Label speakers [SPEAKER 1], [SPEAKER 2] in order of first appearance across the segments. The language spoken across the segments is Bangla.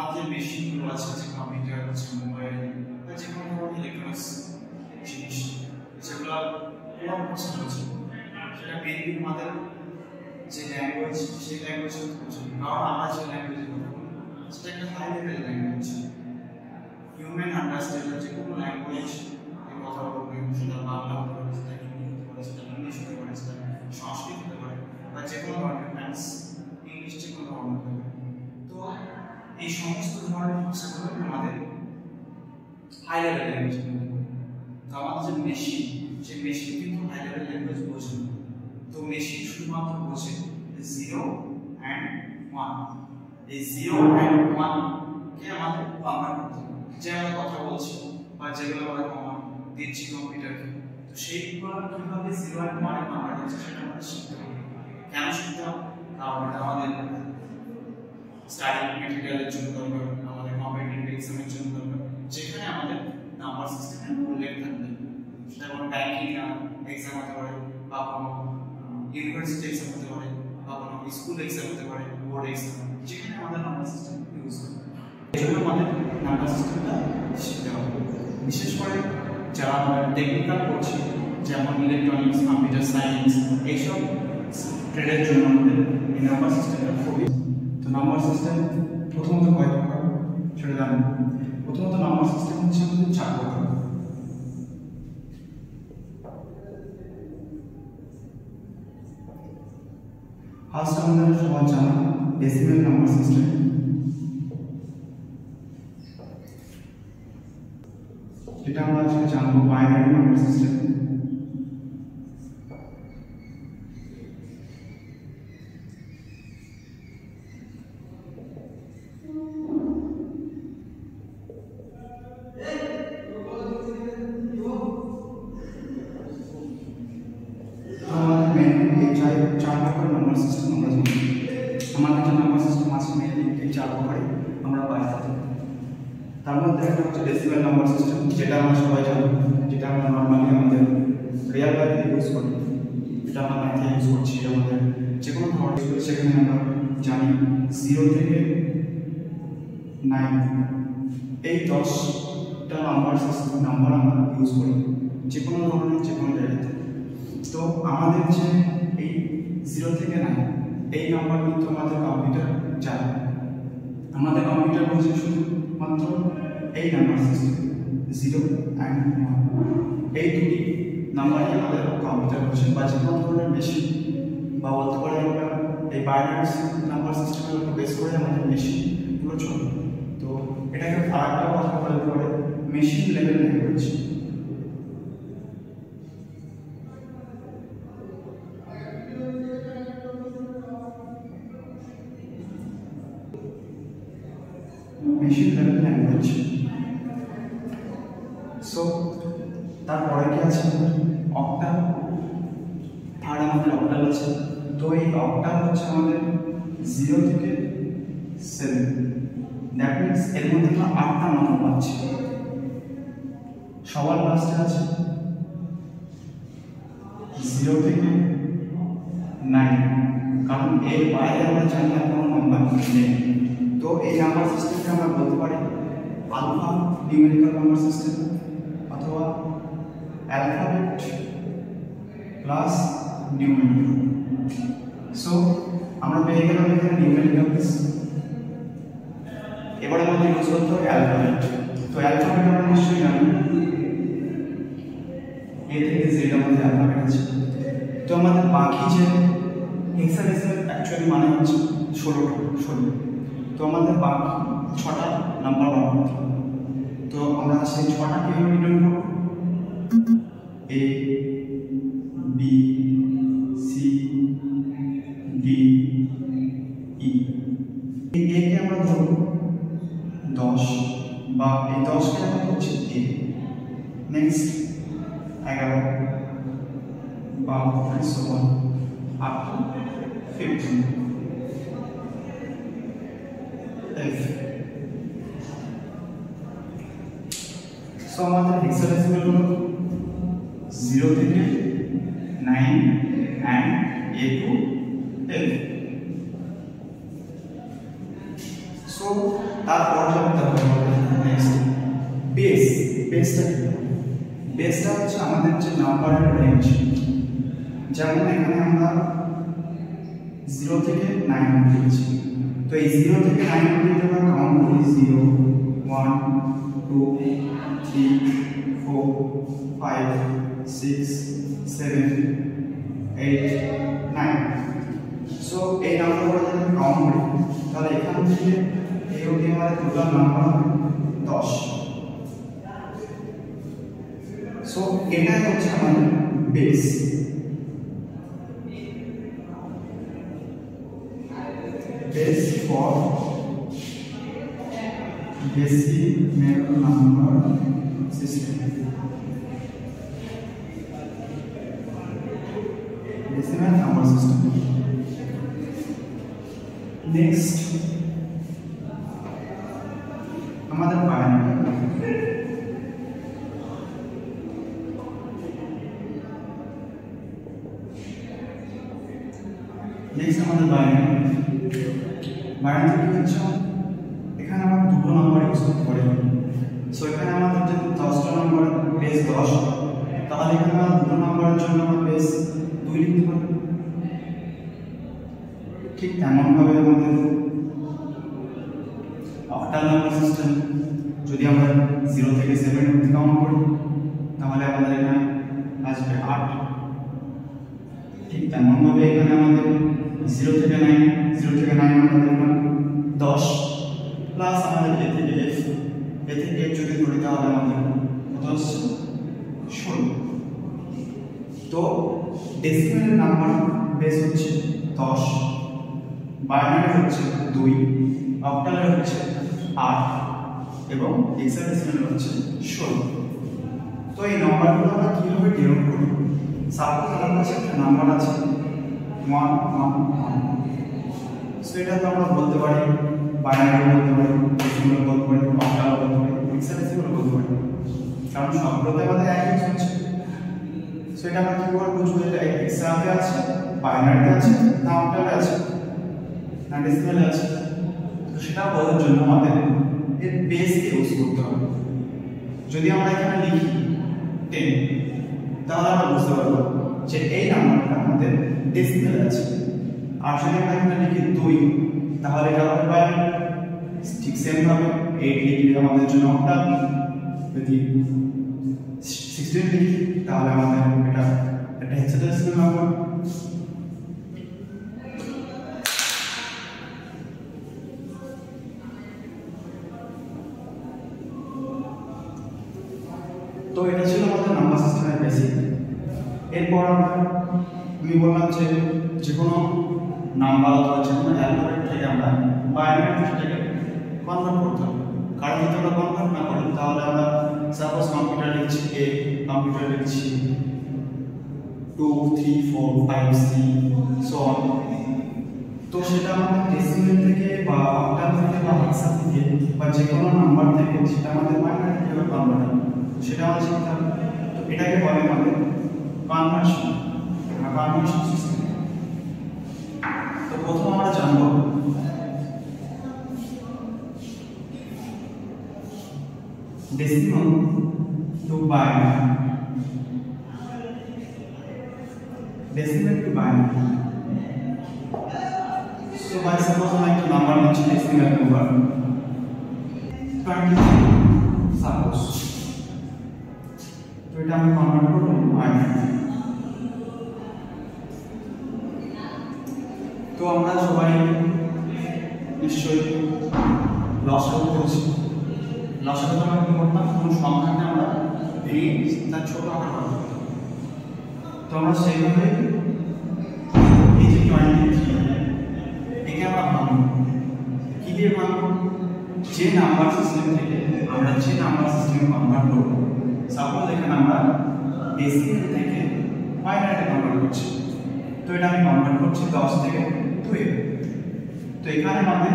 [SPEAKER 1] আমাদের মেশিনগুলো আছে, যে কম্পিউটার আছে, মোবাইল বা যে কোনো ধরনের ইলেকট্রনিক্স জিনিস যেগুলো পুরো পছন্দ হচ্ছে, সেটা মেনলি আমাদের যে ল্যাঙ্গুয়েজ, সেই ল্যাঙ্গুয়েজ হচ্ছে, কারণ আমরা যে ল্যাঙ্গুয়েজে কথা বলি সেটা একটা হাই লেভেল ল্যাঙ্গুয়েজ। হিউম্যান আন্ডারস্ট্যান্ডার যে কোনো ল্যাঙ্গুয়েজ কথা বলবে, সেটা বাংলা হতে পারে, সেটা হিন্দি হতে পারে, সেটা ইংলিশ হতে পারে, সেটা সংস্কৃত হতে পারে, বা যে কোনো ধরনের ফ্রান্স ইংলিশ যে কোনো ধরনের হতে পারে। তো এই সমস্ত ধরনের ভাষাগুলো আমাদের হাই লেভেল ল্যাঙ্গুয়েজ। তো আমাদের যে মেশিন, সেই মেশিন কিন্তু হাই লেভেল ল্যাঙ্গুয়েজ বোঝে না। তো মেশিন শুধুমাত্র বোঝে 0 and 1। এই 0 and 1 কে আমাদের কনভার্ট করতে হবে, যে আমরা কথা বলছি বা যেগুলো আমরা কমান্ড দিচ্ছি কম্পিউটারকে, তো সেইগুলো কিভাবে 0 and 1 এ কনভার্ট হচ্ছে সেটা আমাদের শিখতে হবে। কেন শিখতে হবে? কারণ এটা আমাদের স্টাডি ম্যাটেরিয়ালের জন্য দরকার, আমাদের কম্পিটিটিভ এক্সামের জন্য দরকার, যেখানে আমাদের নাম্বার সিস্টেমে উল্লেখ থাকবে। সেটা কোনো ব্যাংকিং এক্সাম হতে পারে, বা কোনো ইউনিভার্সিটি এক্সাম হতে পারে, বা কোনো স্কুল এক্সাম হতে পারে, বোর্ড এক্সাম, যেখানে আমাদের নাম্বার সিস্টেম ইউজ করবে। এই জন্য আমাদের নাম্বার সিস্টেমটা শিখতে হবে। বিশেষ করে যারা আমরা টেকনিক্যাল করছি, যেমন ইলেকট্রনিক্স, কম্পিউটার সায়েন্স, এইসব ট্রেডের জন্য আমাদের এই নাম্বার সিস্টেমটা খুবই। তো নাম্বার সিস্টেম প্রথমত কয় প্রকার সেটা জানবো। প্রথমত নাম্বার সিস্টেম হচ্ছে আমাদের 4 প্রকার। ফার্স্ট আমাদের সবার জানা ডেসিমেল নাম্বার সিস্টেম। যেটা আমরা আজকে জানবো বাইনারি নাম্বার সিস্টেম। তার মধ্যে একটা হচ্ছে ডেসিমেল নাম্বার সিস্টেম, যেটা আমরা সবাই জানি, যেটা আমরা নর্মালি আমাদের রিয়েল লাইফে ইউজ করি, যেটা আমরা ম্যাথে ইউজ করছি, আমাদের যে কোনো ধরনের, সেখানে আমরা জানি 0 থেকে 9 এই 10টা নাম্বার সিস্টেম নাম্বার আমরা ইউজ করি যে কোনো ধরনের, যে কোনো জায়গাতে। তো আমাদের যে এই 0 থেকে 9 এই নাম্বার কিন্তু আমাদের কম্পিউটার জানে। আমাদের কম্পিউটার বলছে শুধুমাত্র এই নাম্বার সিস্টেম 0 and 1, এই দুটি নাম্বারই আমাদের কম্পিউটার বলছে, বা যে কোনো ধরনের মেশিন, বা বলতে পারি আমরা এই বাইনারি নাম্বার সিস্টেমের উপর বেস করে আমাদের মেশিনগুলো চলে। তো এটাকে আরেকটা কথা বলতে পারে machine level language. Machine level language. So তারপরে কি আছে অক্টাল। থার্ড আমাদের অক্টাল আছে। তো এই অক্টাল হচ্ছে আমাদের 0 থেকে 7, দ্যাট মিনস এর মধ্যে আমরা 8টা নম্বর পাচ্ছি। সবার লাস্টে আছে 0 থেকে 9, কারণ এর বাইরে আমরা জানি না কোনো নাম্বার নেই। তো এই নাম্বার সিস্টেমকে আমরা বলতে পারি আলফা নিউমেরিক্যাল নাম্বার সিস্টেম, অথবা অ্যালফাবেট প্লাস নিউমেরিক্যাল। সো আমরা পেয়ে গেলাম এখানে নিউমেরিক্যালস। এবার আমাদের ইউজ করতে হবে অ্যালফাবেট। তো অ্যালফাবেট আমরা নিশ্চয়ই জানি, এ থেকে জেড আমাদের অ্যালফাবেট আছে। তো আমাদের বাকি যে হেক্সাডেসিমাল অ্যাকচুয়ালি মানে হচ্ছে 16। তো আমাদের বাকি 6টা নাম্বার বার করতে হবে। তো আমরা সেই 6টা কিভাবে নির্ণয় করব? A B C D E। এই A কে আমরা ধরব 10, বা এই 10 কে আমরা হচ্ছে A। Next 11, 12 and so on up to 15 F। So আমাদের হেক্সাডেসিমাল হলো 0 থেকে 9 and A to F। So so তারপর যেটা হবে নেক্সট বেসটা কি? বেসটা হচ্ছে আমাদের যে নাম্বারের রেঞ্জ। যেমন এখানে আমরা 0 থেকে 9 অবধি আছে, তো এই 0 থেকে 9 অবধি আমরা কাউন্ট করি 0 1 2 3 4 5 6 7 8 9। সো এই নাম্বারগুলো যদি কাউন্ট করি তাহলে এখান থেকে এই অবধি আমাদের টোটাল নাম্বার হবে 10। সো এটাই হচ্ছে আমাদের base. Base for decimal number system. Decimal number system. Next, আমাদের বাইনারি। Next আমাদের বাইনারি কি হচ্ছে, এখানে আমরা দুটো নাম্বার ইউজ করতে পারি। সো এখানে আমাদের যদি 10টা নাম্বার বেস 10, তাহলে এখানে আমরা দুটো নাম্বারের জন্য আমরা বেস 2 লিখতে পারি। ঠিক তেমন ভাবে আমাদের অক্টাল নাম্বার সিস্টেম, যদি আমরা 0 থেকে 7 অবধি কাউন্ট করি তাহলে আমাদের এখানে আসবে 8। ঠিক তেমন ভাবে এখানে আমাদের 0 থেকে 9 আমাদের 10 প্লাস আমাদের a থেকে f যদি ধরি তাহলে আমাদের কত আসছে 16। তো ডেসিমাল নাম্বার বেস হচ্ছে 10, বাইনারি হচ্ছে 2, অক্টাল হচ্ছে 8 এবং হেক্সাডেসিমাল হচ্ছে 16। তো এই নাম্বারগুলো আমরা কিভাবে ডিনোট করি? সাপোজ আমার কাছে একটা নাম্বার আছে 1 1 1, সো এটা তো আমরা বলতে পারি বাইনারি বলতে পারি, ডেসিমাল বলতে পারি, অক্টাল বলতে পারি, হেক্সাডেসিমাল বলতে পারি, কারণ সবগুলোতে আমাদের একই হচ্ছে। সো এটা আমরা কি করে বুঝবো এটা হেক্সাতে আছে, বাইনারিতে আছে, না অক্টালে আছে, না ডেসিমালে আছে? তো সেটা বলার জন্য আমাদের এর বেসকে ইউজ করতে হবে। যদি আমরা এখানে লিখি 10, তাহলে আমরা বুঝতে পারবো যে এই নাম্বারটা আমাদের ডেসিমালে আছে। আর যদি আমরা এখানে লিখি 2, তাহলে এটা হবে বাইনারি। ঠিক সেম ভাবে 8 লিখলে আমাদের জন্য অক্টাল, যদি 16 লিখি তাহলে আমাদের এটা হেক্সাডেসিমাল নাম্বার। তো এটা ছিল আমাদের নাম্বার সিস্টেমের বেসিক। এরপর আমি বললাম যে কোনো নাম্বার অথবা যে কোনো অ্যালফাবেট থেকে আমরা বাইনারিতে সেটাকে কনভার্ট করতে হবে। কারণ যদি আমরা কনভার্ট না করি তাহলে আমরা সাপোজ কম্পিউটার লিখছি a, কম্পিউটার লিখছি 2 3 4 5 6 সো অন, তো সেটা আমাদের ডেসিমাল থেকে বা অক্টাল থেকে বা হেক্সা থেকে বা যে কোনো নাম্বার থেকে সেটা আমাদের বাইনারি কিভাবে কনভার্ট হবে সেটা আমরা শিখতে হবে। তো এটাকে বলে আমাদের কনভার্সন বা কনভার্সন সিস্টেম। তো প্রথম আমরা জানবো decimal to binary, decimal to binary. So by suppose I like to number which decimal number 23 suppose, तो এটা আমি কনভার্ট করব binary। তো আমরা সবাই নিশ্চয়ই লসাগু করছি। লসাগু আমরা কি করতাম, কোন সংখ্যাকে আমরা ভেঙে তার ছোট আকার করতাম। তো আমরা সেইভাবে এই যে 23 একে আমরা ভাঙব। কি দিয়ে ভাঙব? যে নাম্বার সিস্টেম থেকে আমরা যে নাম্বার সিস্টেমে কনভার্ট করব, সাপোজ এখানে আমরা ডেসিমাল থেকে বাইনারিতে কনভার্ট করছি। তো এটা আমি কনভার্ট করছি 10 থেকে 2 এ। তো এখানে আমাদের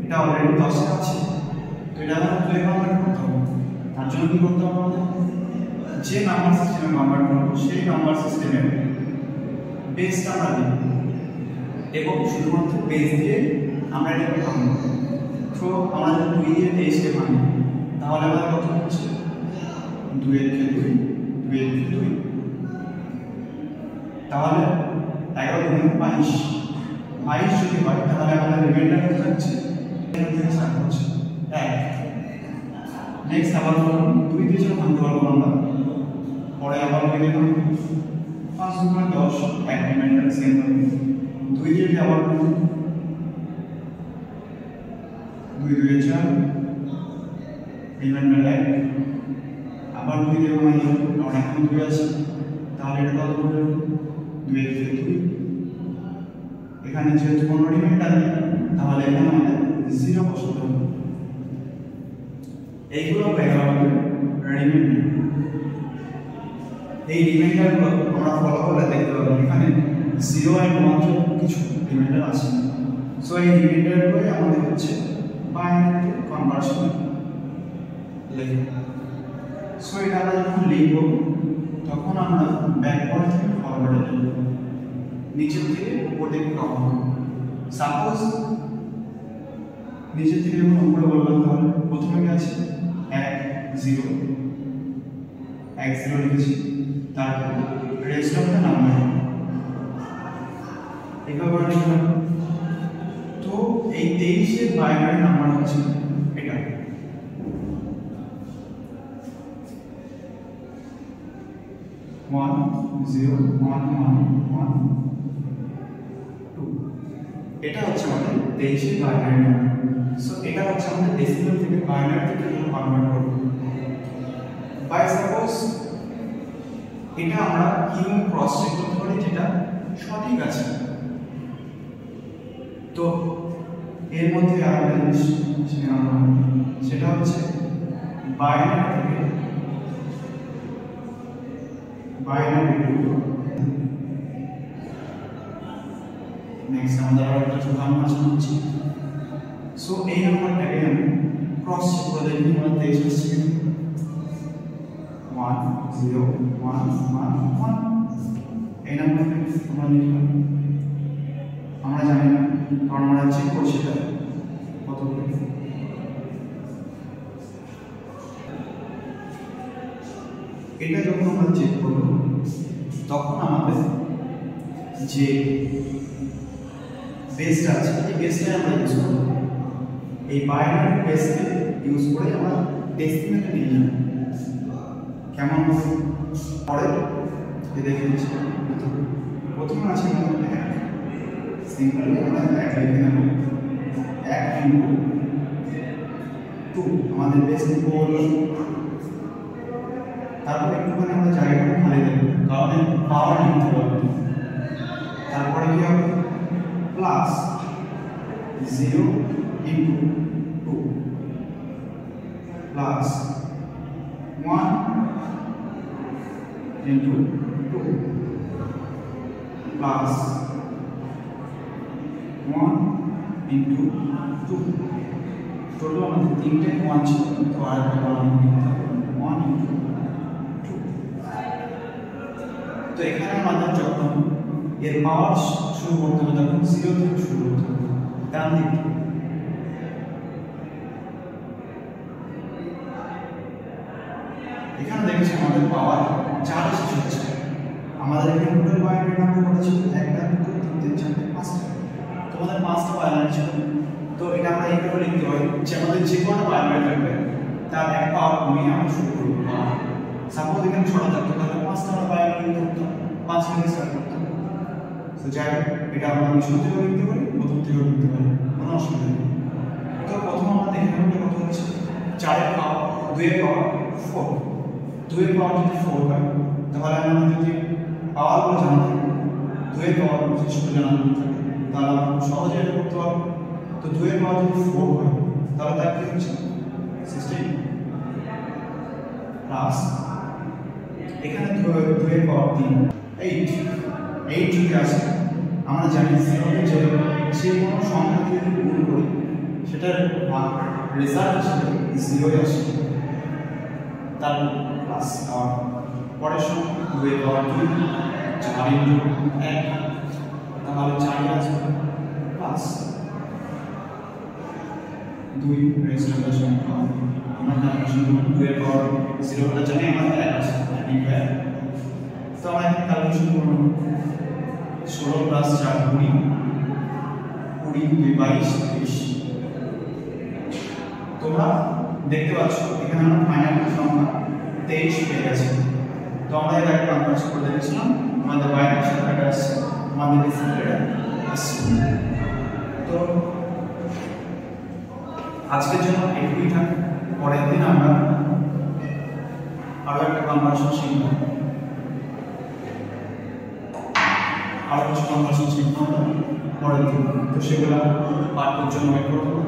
[SPEAKER 1] এটা অলরেডি 10 এ আছে, তো এটা আমরা 2 এ কনভার্ট করতে হবে। তার জন্য কি করতে হবে আমাদের, যে নাম্বার সিস্টেমে কনভার্ট করব সেই নাম্বার সিস্টেমের বেসটা আমরা লিখব এবং শুধুমাত্র বেস দিয়ে আমরা এটাকে ভাঙব। তো আমরা যদি 2 দিয়ে 23 কে ভাঙি তাহলে আমাদের কত হচ্ছে 2 এর কে 2 2 এর কে 2 তাহলে 11 গুণ 22 22 যদি হয় তাহলে আমাদের রিমাইন্ডার কত থাকছে 7 হচ্ছে 1 নেক্সট আবার 2 দিয়ে যখন ভাঙতে পারবো আমরা পরে আবার 2 দিয়ে ভাঙবো 5 গুণ 10 1 রিমাইন্ডার সেম হবে 2 দিয়ে আবার 2 2 2 4 রিমাইন্ডার 1 আবার 2 দিয়ে ভাঙি কারণ এখন 2 আছে তাহলে এটা কত হবে 2 এর থেকে 2 এখানে যেহেতু কোনো রিমাইন্ডার নেই তাহলে এখানে আমাদের 0 বসাতে হবে এইগুলো হয়ে গেল আমাদের রিমাইন্ডার এই রিমাইন্ডারগুলো আমরা ফলো করে দেখতে পাবো এখানে 0 এর মাত্র কিছু রিমাইন্ডার আছে সো এই রিমাইন্ডারগুলো আমাদের হচ্ছে বাইনারি কনভার্সন লিখব সো এটা আমরা যখন লিখব তখন আমরা ব্যাকওয়ার্ড থেকে ফরওয়ার্ডে যাব নিচে থেকে উপর দিকে কাউন্ট করব সাপোজ নিচে থেকে যখন উপরে বললাম তাহলে প্রথমে কি আছে 1 0 1 0 লিখেছি তারপর রেস্ট অফ দ্য নাম্বার এভাবে লিখলাম তো এই 23 এর বাইনারি নাম্বার হচ্ছে এটা 1 0 1 1 1 2 এটা হচ্ছে আমাদের 23 এর বাইনারি নাম্বার সো এটা হচ্ছে আমাদের ডেসিমাল থেকে বাইনারি থেকে কনভার্ট করব বাই সাপোজ এটা আমরা কিভাবে ক্রস চেক করতে পারি যেটা সঠিক আছে তো এর মধ্যে আরেকটা জিনিস সেটা হচ্ছে বাইনারি থেকে বাইনারি টু নেক্সট আমাদের আরেকটা উদাহরণ আছে সো এই নাম্বারটাকে আমি ক্রস চেক করে দেখি আমরা 23 আসছে 1 0 1 1 1 এই নাম্বারটা আমরা লিখলাম আমরা জানি না কারণ আমরা চেক করছি কত হবে এটা যখন আমরা চেক করব তখন আমাদের যে বেসটা আছে এই বেসটা আমরা ইউজ করব এই বাইনারি বেসকে ইউজ করে আমরা ডেসিমেলে নিয়ে যাব কেমন হবে পরে দেখে নিচ্ছি প্রথমে আছে আমাদের 1 সিম্পলি আমরা 1 লিখে নেব 1 ইনটু 2 আমাদের বেস নিব তারপরে একটুখানি আমরা জায়গাটা খালি দেব কারণ পাওয়ার নিতে হবে তারপরে কি হবে plus 0 into 2 plus 1 into 2 plus 1 into 2 total আমাদের তিনটে 1 ছিল তো আর একটা 1 into 2 তো এখানে আমাদের যখন এর পাওয়ার শুরু করতে হবে তখন 0 থেকে শুরু করতে হবে ডান দিকে এখানে দেখছি আমাদের পাওয়ার 4 এসে হচ্ছে আমাদের এখানে টোটাল বাইনারি নাম্বার কত ছিল 1 2 3 4 5টা তোমাদের 5টা বাইনারি ছিল তো এটা আমরা এইভাবে লিখতে পারি যে আমাদের যে কোনো বাইনারি থাকবে তার এক পাওয়ার কমিয়ে আমরা শুরু করব সাপোজ এখানে 6টা থাকতো তাহলে 5টা বাইনারি লিখতে 5 থেকে স্টার্ট করতাম তো যাই এটা আমরা শুরু থেকে লিখতে পারি প্রথম থেকে লিখতে পারি কোনো অসুবিধা নেই তো প্রথম আমরা দেখে নেব কত হচ্ছে 4 এর পাওয়ার 2 এর পাওয়ার 4 2 এর পাওয়ার যদি 4 হয় তাহলে আমরা যদি পাওয়ারগুলো জানতে 2 এর পাওয়ার যদি জানা থাকে তাহলে আমরা সহজে এটা করতে পারবো তো 2 এর পাওয়ার যদি 4 হয় তাহলে তার কি হচ্ছে 16 প্লাস এখানে 2 এর পাওয়ার 3 8 যদি আসে আমরা জানি 0 কে যে কোনো সংখ্যা দিয়ে যদি গুণ করি সেটার রেজাল্ট হিসেবে 0 আসে তারপর প্লাস পরের সংখ্যা 2 এর পাওয়ার 2 4 ইনটু 1 তাহলে 4 আসবে প্লাস 2 রেজোনেটর সংখ্যা আমরা ক্যালকুলেশন করব 2 এর পাওয়ার 0 টা জানি আমাদের 1 আছে ডিভাইড তো আমরা এখানে ক্যালকুলেশন করব 16 প্লাস 4 20 20 22 30 তোমরা দেখতে পাচ্ছ এখানে আমরা ফাইনাল সংখ্যা 23 পেয়ে গেছি তো আমরা এর আগে কনভার্ট করে দেখেছিলাম আমাদের বাইরের সংখ্যাটা আসছে আমাদের ডিফারেন্টটা আসছে তো আজকের জন্য এটুকুই থাক পরের দিন আমরা আরো একটা কনভার্সন শিখব আরো কিছু কনভার্সন শিখব পরের দিন তো সেগুলো পাঠ্যের জন্য ওয়েট করবো